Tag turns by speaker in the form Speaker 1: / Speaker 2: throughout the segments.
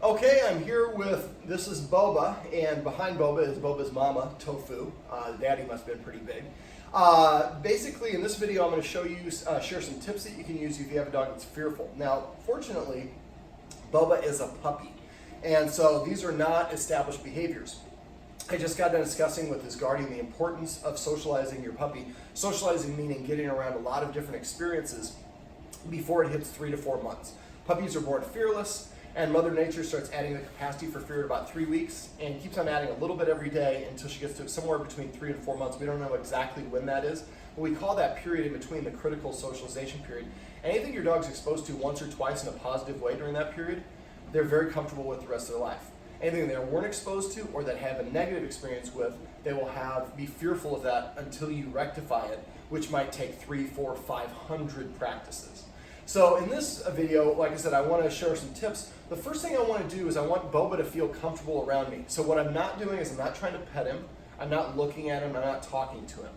Speaker 1: Okay, I'm here with, this is Boba, and behind Boba is Boba's mama, Tofu. Daddy must have been pretty big. Basically, in this video, I'm going to show you, share some tips that you can use if you have a dog that's fearful. Now, fortunately, Boba is a puppy, and so these are not established behaviors. I just got done discussing with his guardian the importance of socializing your puppy. Socializing meaning getting around a lot of different experiences before it hits 3 to 4 months. Puppies are born fearless, and Mother Nature starts adding the capacity for fear at about 3 weeks and keeps on adding a little bit every day until she gets to somewhere between 3 and 4 months. We don't know exactly when that is, but we call that period in between the critical socialization period. Anything your dog's exposed to once or twice in a positive way during that period, they're very comfortable with the rest of their life. Anything they weren't exposed to or that have a negative experience with, they will be fearful of that until you rectify it, which might take 300, 400, 500 practices. So in this video, like I said, I want to share some tips. The first thing I want to do is I want Boba to feel comfortable around me. So what I'm not doing is I'm not trying to pet him. I'm not looking at him. I'm not talking to him.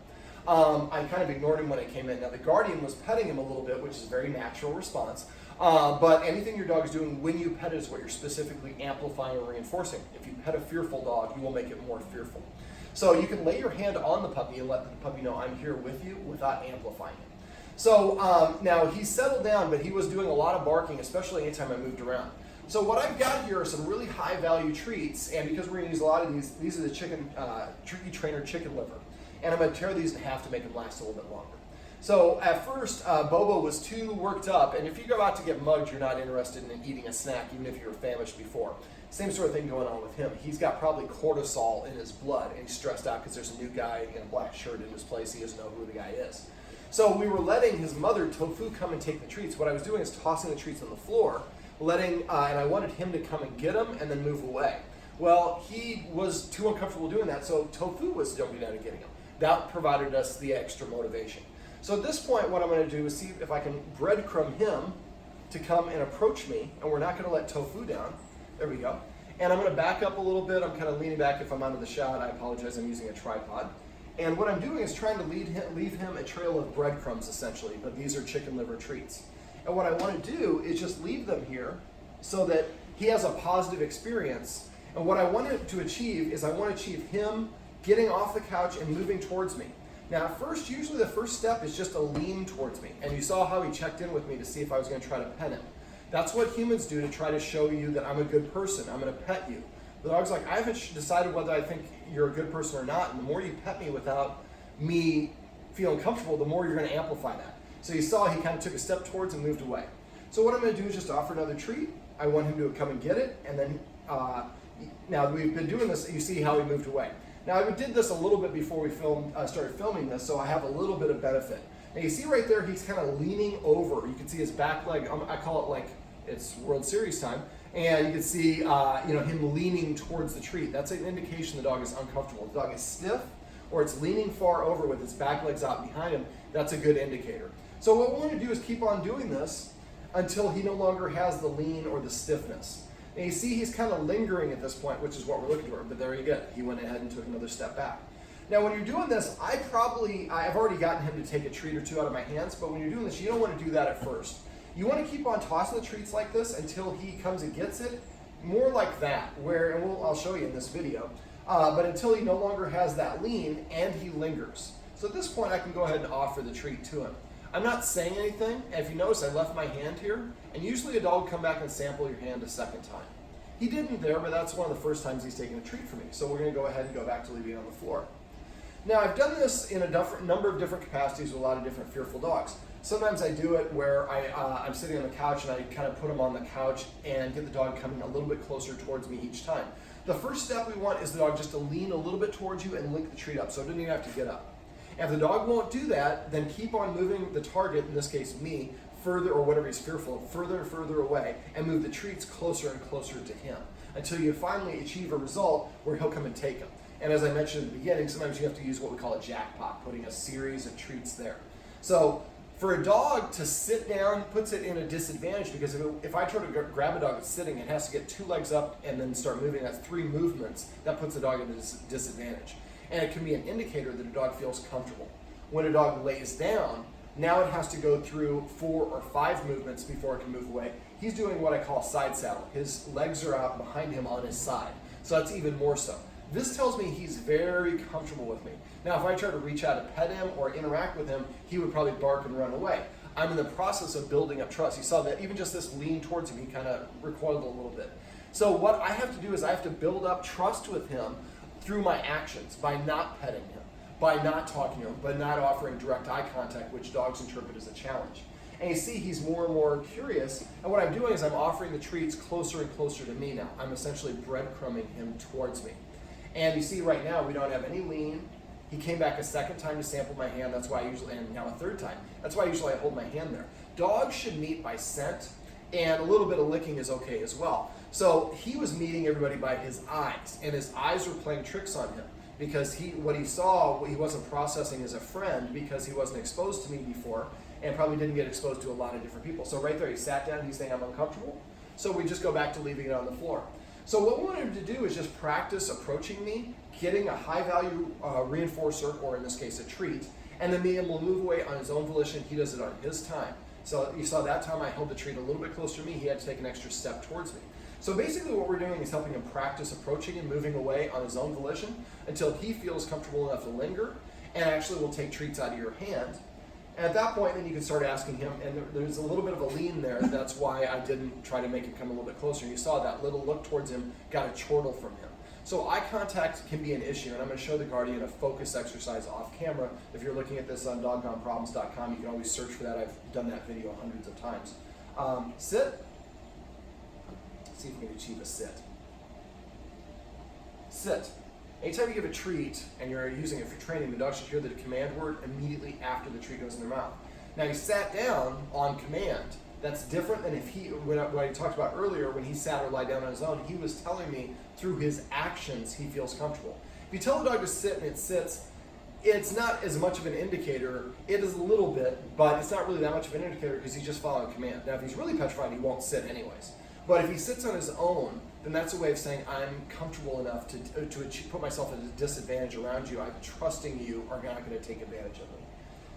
Speaker 1: I kind of ignored him when I came in. Now the guardian was petting him a little bit, which is a very natural response. But anything your dog is doing when you pet it is what you're specifically amplifying or reinforcing. If you pet a fearful dog, you will make it more fearful. So you can lay your hand on the puppy and let the puppy know I'm here with you without amplifying it. So now he's settled down, but he was doing a lot of barking, especially anytime I moved around. So what I've got here are some really high value treats, and because we're going to use a lot of these are the Turkey Trainer chicken liver. And I'm going to tear these in half to make them last a little bit longer. So at first, Boba was too worked up, and if you go out to get mugged, you're not interested in eating a snack, even if you were famished before. Same sort of thing going on with him. He's got probably cortisol in his blood, and he's stressed out because there's a new guy in a black shirt in his place. He doesn't know who the guy is. So we were letting his mother, Tofu, come and take the treats. What I was doing is tossing the treats on the floor, and I wanted him to come and get them and then move away. Well, he was too uncomfortable doing that, so Tofu was jumping down and getting them. That provided us the extra motivation. So at this point, what I'm going to do is see if I can breadcrumb him to come and approach me, and we're not going to let Tofu down. There we go. And I'm going to back up a little bit. I'm kind of leaning back if I'm out of the shot. I apologize, I'm using a tripod. And what I'm doing is trying to leave him a trail of breadcrumbs, essentially, but these are chicken liver treats. And what I want to do is just leave them here so that he has a positive experience. And what I want to achieve is I want to achieve him getting off the couch and moving towards me. Now, at first, usually the first step is just a lean towards me. And you saw how he checked in with me to see if I was going to try to pet him. That's what humans do to try to show you that I'm a good person. I'm going to pet you. The dog's like, I haven't decided whether I think you're a good person or not, and the more you pet me without me feeling comfortable, the more you're going to amplify that. So you saw he kind of took a step towards and moved away. So what I'm going to do is just offer another treat. I want him to come and get it, and then, now we've been doing this, you see how he moved away. Now I did this a little bit before we started filming this, so I have a little bit of benefit. Now you see right there, he's kind of leaning over. You can see his back leg, I call it like it's World Series time. And you can see him leaning towards the treat. That's an indication the dog is uncomfortable. If the dog is stiff or it's leaning far over with its back legs out behind him, that's a good indicator. So what we want to do is keep on doing this until he no longer has the lean or the stiffness. And you see he's kind of lingering at this point, which is what we're looking for. But there you go. He went ahead and took another step back. Now when you're doing this, I've already gotten him to take a treat or two out of my hands, but when you're doing this, you don't want to do that at first. You want to keep on tossing the treats like this until he comes and gets it, more like that, I'll show you in this video, but until he no longer has that lean and he lingers. So at this point, I can go ahead and offer the treat to him. I'm not saying anything, and if you notice, I left my hand here, and usually a dog will come back and sample your hand a second time. He didn't there, but that's one of the first times he's taken a treat from me, so we're going to go ahead and go back to leaving it on the floor. Now, I've done this in a number of different capacities with a lot of different fearful dogs. Sometimes I do it where I'm sitting on the couch and I kind of put him on the couch and get the dog coming a little bit closer towards me each time. The first step we want is the dog just to lean a little bit towards you and lick the treat up, so it doesn't even have to get up. And if the dog won't do that, then keep on moving the target, in this case me, further, or whatever he's fearful of, further and further away, and move the treats closer and closer to him until you finally achieve a result where he'll come and take them. And as I mentioned at the beginning, sometimes you have to use what we call a jackpot, putting a series of treats there. So for a dog to sit down puts it in a disadvantage, because if I try to grab a dog that's sitting, it has to get 2 legs up and then start moving. That's 3 movements. That puts the dog at a disadvantage. And it can be an indicator that a dog feels comfortable. When a dog lays down, now it has to go through 4 or 5 movements before it can move away. he's doing what I call side saddle. His legs are out behind him on his side. So that's even more so. This tells me he's very comfortable with me. Now, if I try to reach out to pet him or interact with him, he would probably bark and run away. I'm in the process of building up trust. You saw that even just this lean towards him, he kind of recoiled a little bit. So what I have to do is I have to build up trust with him through my actions, by not petting him, by not talking to him, by not offering direct eye contact, which dogs interpret as a challenge. And you see he's more and more curious, and what I'm doing is I'm offering the treats closer and closer to me now. I'm essentially breadcrumbing him towards me. And you see right now we don't have any lean. He came back a second time to sample my hand, that's why I usually, and now a third time. That's why usually I hold my hand there. Dogs should meet by scent, and a little bit of licking is okay as well. So he was meeting everybody by his eyes, and his eyes were playing tricks on him because what he saw, he wasn't processing as a friend because he wasn't exposed to me before and probably didn't get exposed to a lot of different people. So right there, he sat down, he's saying, I'm uncomfortable. So we just go back to leaving it on the floor. So what we want him to do is just practice approaching me, getting a high value reinforcer, or in this case a treat, and then being able to move away on his own volition. He does it on his time. So you saw that time I held the treat a little bit closer to me, he had to take an extra step towards me. So basically what we're doing is helping him practice approaching and moving away on his own volition until he feels comfortable enough to linger and actually will take treats out of your hand. And at that point, then you can start asking him, and there's a little bit of a lean there. That's why I didn't try to make him come a little bit closer. You saw that little look towards him, got a chortle from him. So eye contact can be an issue, and I'm going to show the Guardian a focus exercise off camera. If you're looking at this on doggoneproblems.com, you can always search for that. I've done that video hundreds of times. Sit. Let's see if we can achieve a sit. Sit. Anytime you give a treat and you're using it for training, the dog should hear the command word immediately after the treat goes in their mouth. Now he sat down on command. That's different than if what I talked about earlier, when he sat or lied down on his own, he was telling me through his actions he feels comfortable. If you tell the dog to sit and it sits, it's not as much of an indicator. It is a little bit, but it's not really that much of an indicator because he's just following command. Now if he's really petrified, he won't sit anyways. But if he sits on his own, then that's a way of saying I'm comfortable enough to put myself at a disadvantage around you. I'm trusting you are not going to take advantage of me.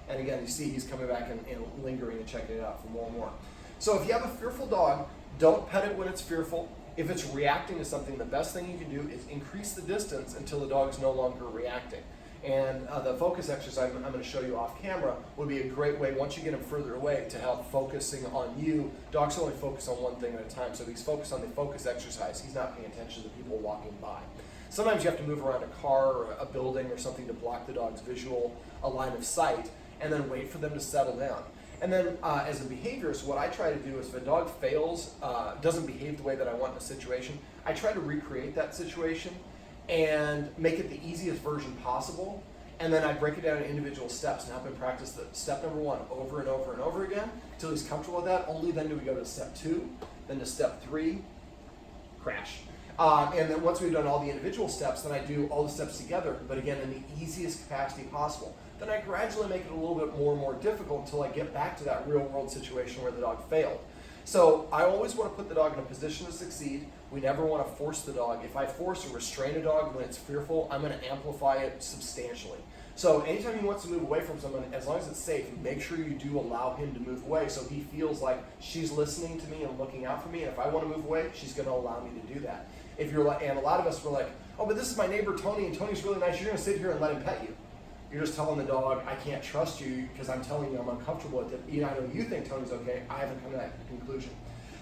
Speaker 1: And again, you see he's coming back and lingering and checking it out for more and more. So if you have a fearful dog, don't pet it when it's fearful. If it's reacting to something, the best thing you can do is increase the distance until the dog is no longer reacting. And the focus exercise I'm going to show you off camera would be a great way, once you get him further away, to help focusing on you. Dogs only focus on one thing at a time, so if he's focused on the focus exercise, he's not paying attention to people walking by. Sometimes you have to move around a car or a building or something to block the dog's visual line of sight, and then wait for them to settle down. And then as a behaviorist, what I try to do is if a dog fails, doesn't behave the way that I want in a situation, I try to recreate that situation and make it the easiest version possible, and then I break it down into individual steps and help him practice the step number one over and over and over again until he's comfortable with that. Only then do we go to step 2, then to step 3, crash. And then once we've done all the individual steps, then I do all the steps together, but again in the easiest capacity possible. Then I gradually make it a little bit more and more difficult until I get back to that real world situation where the dog failed. So I always want to put the dog in a position to succeed. We never want to force the dog. If I force or restrain a dog when it's fearful, I'm going to amplify it substantially. So anytime he wants to move away from someone, as long as it's safe, make sure you do allow him to move away so he feels like she's listening to me and looking out for me, and if I want to move away, she's going to allow me to do that. If you're like, and a lot of us were like, oh, but this is my neighbor Tony, and Tony's really nice, you're going to sit here and let him pet you. You're just telling the dog, I can't trust you because I'm telling you I'm uncomfortable with it. I know you think Tony's okay, I haven't come to that conclusion.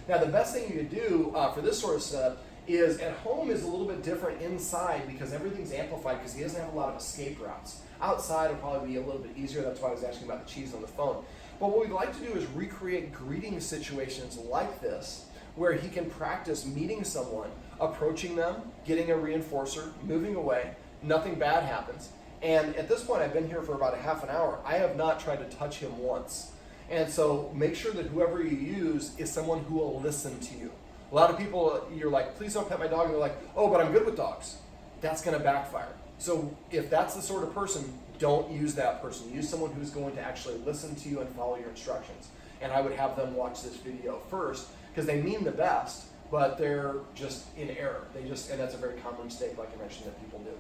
Speaker 1: Now the best thing you could do for this sort of setup is at home is a little bit different inside because everything's amplified because he doesn't have a lot of escape routes. Outside will probably be a little bit easier, that's why I was asking about the cheese on the phone. But what we'd like to do is recreate greeting situations like this where he can practice meeting someone, approaching them, getting a reinforcer, moving away, nothing bad happens. And at this point, I've been here for about a half an hour. I have not tried to touch him once. And so make sure that whoever you use is someone who will listen to you. A lot of people, you're like, please don't pet my dog. And they're like, oh, but I'm good with dogs. That's going to backfire. So if that's the sort of person, don't use that person. Use someone who's going to actually listen to you and follow your instructions. And I would have them watch this video first because they mean the best, but they're just in error. And that's a very common mistake, like I mentioned, that people do.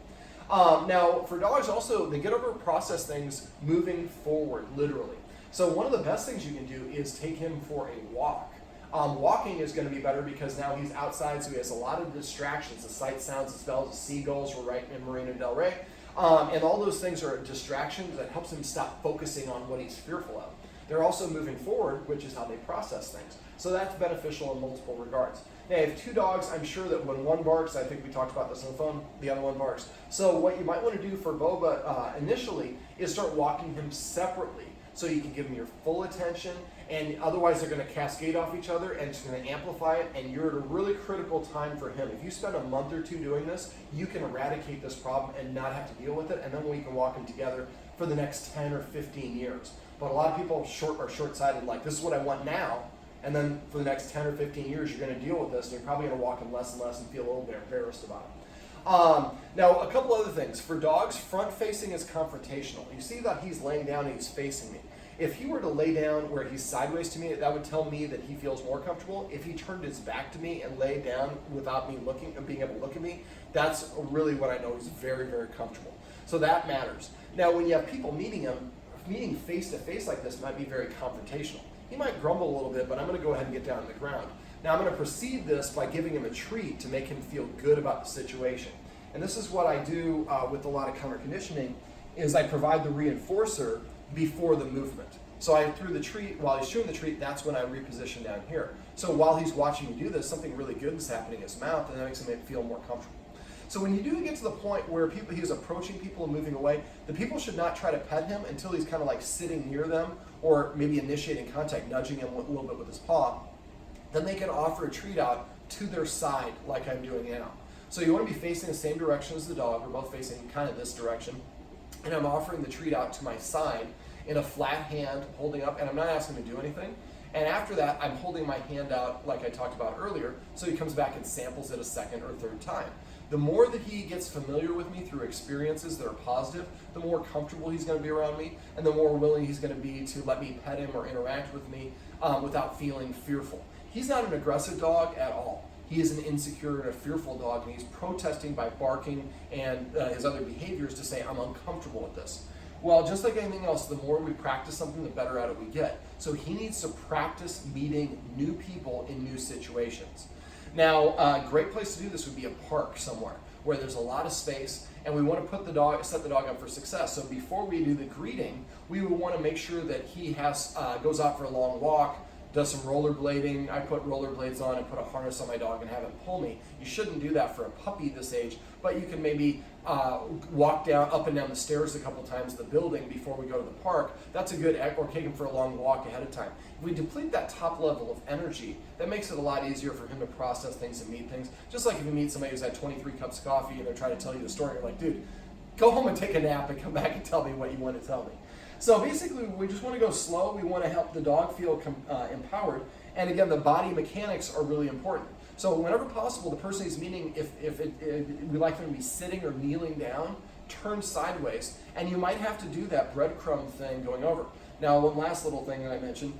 Speaker 1: Now, for dogs also, they get over process things moving forward, literally. So one of the best things you can do is take him for a walk. Walking is going to be better because now he's outside, so he has a lot of distractions, the sights, sounds, the smells, the seagulls. We're right in Marina Del Rey. And all those things are distractions that helps him stop focusing on what he's fearful of. They're also moving forward, which is how they process things. So that's beneficial in multiple regards. Now, I have two dogs. I'm sure that when one barks, I think we talked about this on the phone, the other one barks. So what you might want to do for Boba initially is start walking him separately so you can give him your full attention, and otherwise they're going to cascade off each other and it's going to amplify it, and you're at a really critical time for him. If you spend a month or two doing this, you can eradicate this problem and not have to deal with it, and then we can walk them together for the next 10 or 15 years. But a lot of people are short-sighted, like, this is what I want now, and then for the next 10 or 15 years, you're going to deal with this, and you're probably going to walk them less and less and feel a little bit embarrassed about it. Now, a couple other things. For dogs, front-facing is confrontational. You see that he's laying down and he's facing me. If he were to lay down where he's sideways to me, that would tell me that he feels more comfortable. If he turned his back to me and lay down without me looking, being able to look at me, that's really what I know he's very, very comfortable. So that matters. Now, when you have people meeting face to face like this might be very confrontational. He might grumble a little bit, but I'm going to go ahead and get down on the ground. Now, I'm going to precede this by giving him a treat to make him feel good about the situation. And this is what I do with a lot of counter conditioning, is I provide the reinforcer before the movement. So I threw the treat, while he's chewing the treat, that's when I reposition down here. So while he's watching me do this, something really good is happening in his mouth, and that makes him feel more comfortable. So when you do get to the point where he's approaching people and moving away, the people should not try to pet him until he's kind of like sitting near them, or maybe initiating contact, nudging him a little bit with his paw. Then they can offer a treat out to their side like I'm doing now. So you want to be facing the same direction as the dog. We're both facing kind of this direction. And I'm offering the treat out to my side in a flat hand, holding up, and I'm not asking him to do anything. And after that, I'm holding my hand out like I talked about earlier, so he comes back and samples it a second or third time. The more that he gets familiar with me through experiences that are positive, the more comfortable he's going to be around me, and the more willing he's going to be to let me pet him or interact with me without feeling fearful. He's not an aggressive dog at all. He is an insecure and a fearful dog, and he's protesting by barking and his other behaviors to say, I'm uncomfortable with this. Well, just like anything else, the more we practice something, the better at it we get. So he needs to practice meeting new people in new situations. Now, a great place to do this would be a park somewhere where there's a lot of space, and we want to set the dog up for success. So before we do the greeting, we would want to make sure that he goes out for a long walk, does some rollerblading. I put rollerblades on and put a harness on my dog and have him pull me. You shouldn't do that for a puppy this age, but you can maybe walk up and down the stairs a couple times in the building before we go to the park. That's a good, or take him for a long walk ahead of time. If we deplete that top level of energy, that makes it a lot easier for him to process things and meet things. Just like if you meet somebody who's had 23 cups of coffee and they're trying to tell you the story, you're like, dude, go home and take a nap and come back and tell me what you want to tell me. So basically, we just want to go slow. We want to help the dog feel empowered. And again, the body mechanics are really important. So whenever possible, the person he's meeting, if we like them to be sitting or kneeling down, turn sideways. And you might have to do that breadcrumb thing going over. Now, one last little thing that I mentioned,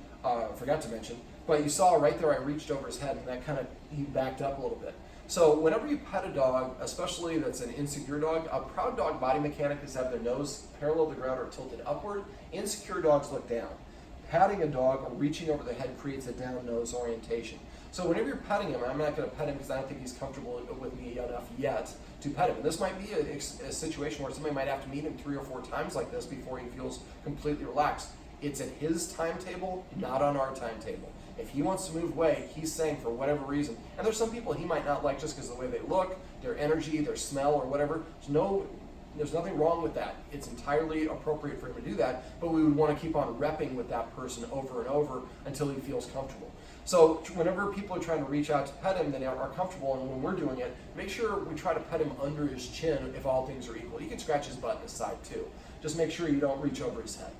Speaker 1: forgot to mention, but you saw right there I reached over his head, and that kind of, he backed up a little bit. So whenever you pet a dog, especially that's an insecure dog, a proud dog body mechanic is have their nose parallel to the ground or tilted upward. Insecure dogs look down. Patting a dog or reaching over the head creates a down nose orientation. So whenever you're petting him, I'm not going to pet him because I don't think he's comfortable with me enough yet to pet him. And this might be a situation where somebody might have to meet him 3 or 4 times like this before he feels completely relaxed. It's at his timetable, not on our timetable. If he wants to move away, he's saying for whatever reason. And there's some people he might not like just because of the way they look, their energy, their smell, or whatever. There's nothing wrong with that. It's entirely appropriate for him to do that, but we would want to keep on repping with that person over and over until he feels comfortable. So whenever people are trying to reach out to pet him, they are comfortable, and when we're doing it, make sure we try to pet him under his chin if all things are equal. You can scratch his butt and his side too. Just make sure you don't reach over his head.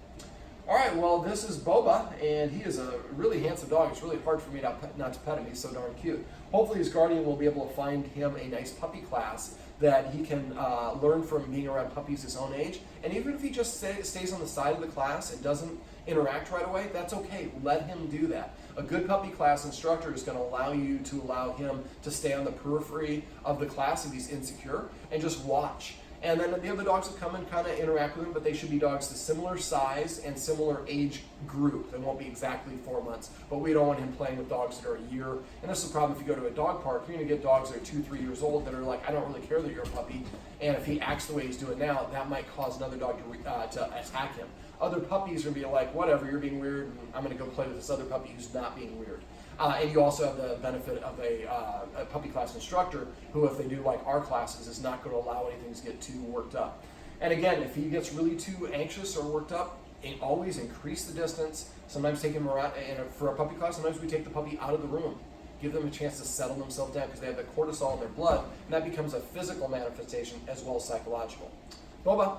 Speaker 1: All right, well, this is Boba, and he is a really handsome dog. It's really hard for me not to pet him. He's so darn cute. Hopefully his guardian will be able to find him a nice puppy class that he can learn from being around puppies his own age. And even if he just stays on the side of the class and doesn't interact right away, that's okay. Let him do that. A good puppy class instructor is going to allow him to stay on the periphery of the class if he's insecure and just watch. And then the other dogs will come and kind of interact with them, but they should be dogs to similar size and similar age group. They won't be exactly 4 months, but we don't want him playing with dogs that are a year. And this is the problem if you go to a dog park, you're going to get dogs that are 2-3 years old that are like, I don't really care that you're a puppy. And if he acts the way he's doing now, that might cause another dog to attack him. Other puppies are going to be like, whatever, you're being weird, and I'm going to go play with this other puppy who's not being weird. And you also have the benefit of a puppy class instructor who, if they do like our classes, is not going to allow anything to get too worked up. And again, if he gets really too anxious or worked up, always increase the distance. Sometimes take him around, and for a puppy class, sometimes we take the puppy out of the room. Give them a chance to settle themselves down because they have the cortisol in their blood, and that becomes a physical manifestation as well as psychological. Boba.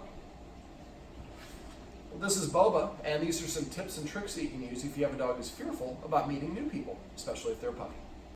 Speaker 1: This is Boba, and these are some tips and tricks that you can use if you have a dog who's fearful about meeting new people, especially if they're a puppy.